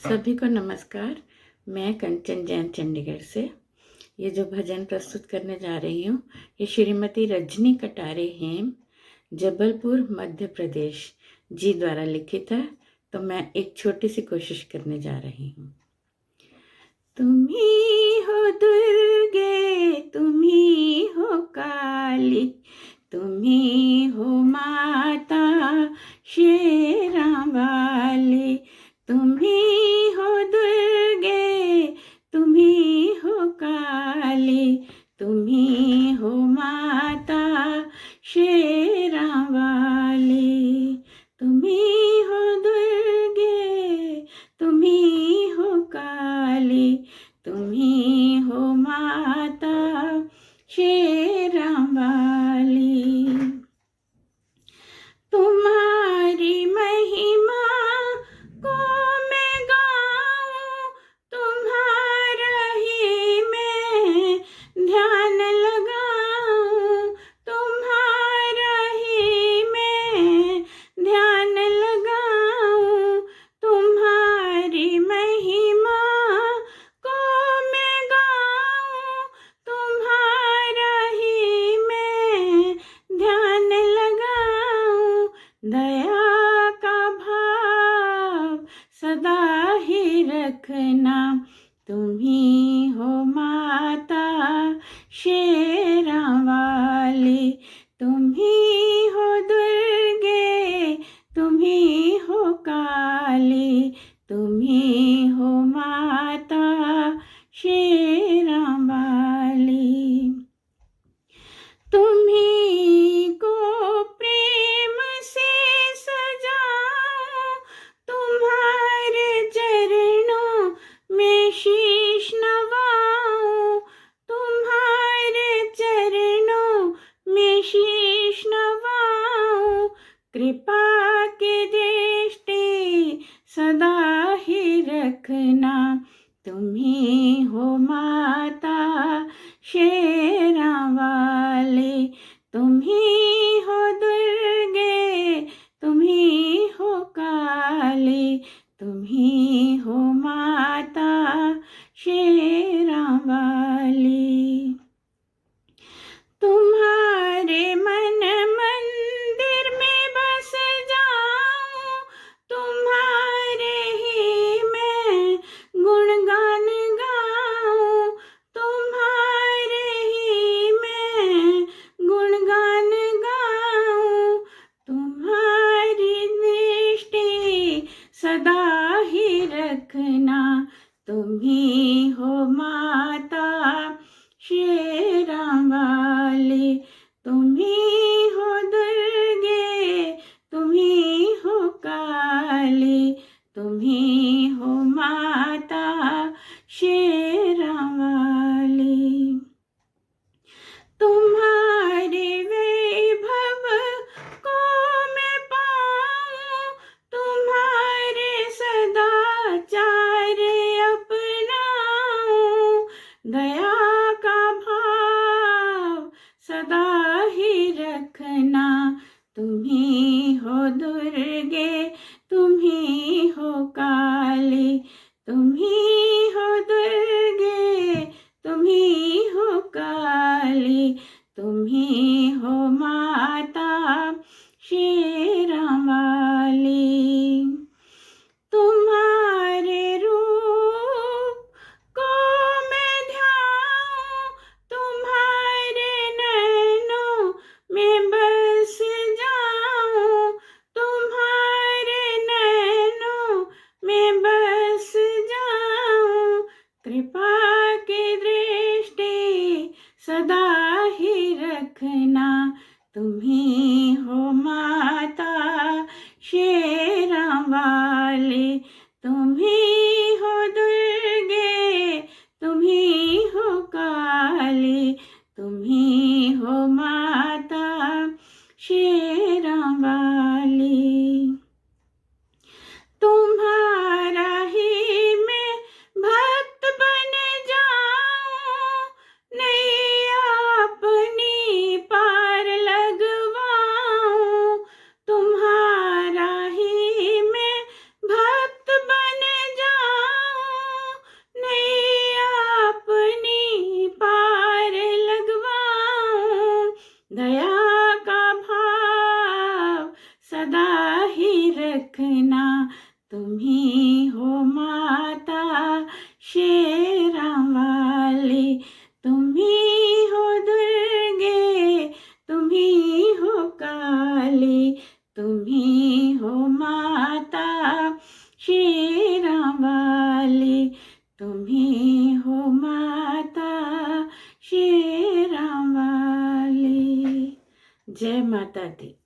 सभी को नमस्कार। मैं कंचन जैन चंडीगढ़ से ये जो भजन प्रस्तुत करने जा रही हूँ ये श्रीमती रजनी कटारे हेम जबलपुर मध्य प्रदेश जी द्वारा लिखित है। तो मैं एक छोटी सी कोशिश करने जा रही हूँ। तुम ही हो दुर्गे, तुम ही हो काली, तुम ही हो माता शेरा वाली। तुम ही हो दुर्गे, तुम ही हो काली, तुम ही हो माता शेरा वाली। तुम ही हो दुर्गे, तुम ही हो काली, तुम ही हो माता शेरा वाली। तुम्हारी महिमा को मैं गाऊं, तुम्हारा ही मैं ध्यान लगाऊं, तुम्हारा ही मैं ध्यान लगाऊं। तुम्हारी महिमा को मैं गाऊं, तुम्हारा ही मैं ध्यान लगाऊं। दया का भाव सदा ही रखना, तुम ही हो माता शेरा वाली। तुम ही हो दुर्गे, तुम ही हो काली, तुम ही हो माता शेरा वाली। तुम्ही को प्रेम से सजाऊं, तुम्हारे चरणों में शीश नवाऊं, तुम्हारे चरणों में शीश नवाऊं। कृपा की दृष्टि सदा ही रखना, तुम ही हो माता शेरा वाली। तुम ही हो दुर्गे, तुम ही हो काली, तुम ही हो माता शेरा वाली। तुम्हारे मन मंदिर में बस जाऊं, तुम्हारे ही मैं गुणगान गाऊं, तुम्हारे ही मैं गुणगान गाऊं। तुम्हारी दृष्टि सदा ही रखना, तुम ही हो माता शेरा वाली। तुम ही हो दुर्गे, तुम ही हो काली, तुम ही हो माता शेरा वाली। तुम्हारे वैभव को मैं पाऊं, तुम्हारे सदाचार अपनाऊं। दया का भाव सदा ही रखना, तुम ही हो दुर्गे, तुम ही हो काली, तुम ही हो दुर्गे, तुम ही हो काली, तुम ही हो माता शेरा वाली। तुम्हारे रूप को मैं ध्याऊं, तुम्हारे नैनों में बस जाऊं, तुम्हारे नैनों में बस जाऊं। कृपा की दृष्टि सदा ही रखना, तुम ही हो माता शेरा वाली। तुम ही हो दुर्गे, तुम ही हो काली, तुम ही हो माता शेरा वाली। तुम्हारा ही मैं भक्त बन जाऊं, नैया अपनी पार लगवाऊं। तुम्हारा ही मैं भक्त बन जाऊं, सदा ही रखना, तुम्ही हो माता शेरां वाली, तुम्ही हो दुर्गे, तुम्ही हो काली, तुम्ही हो माता शेरां वाली, तुम्ही हो माता शेरां वाली। जय माता दी।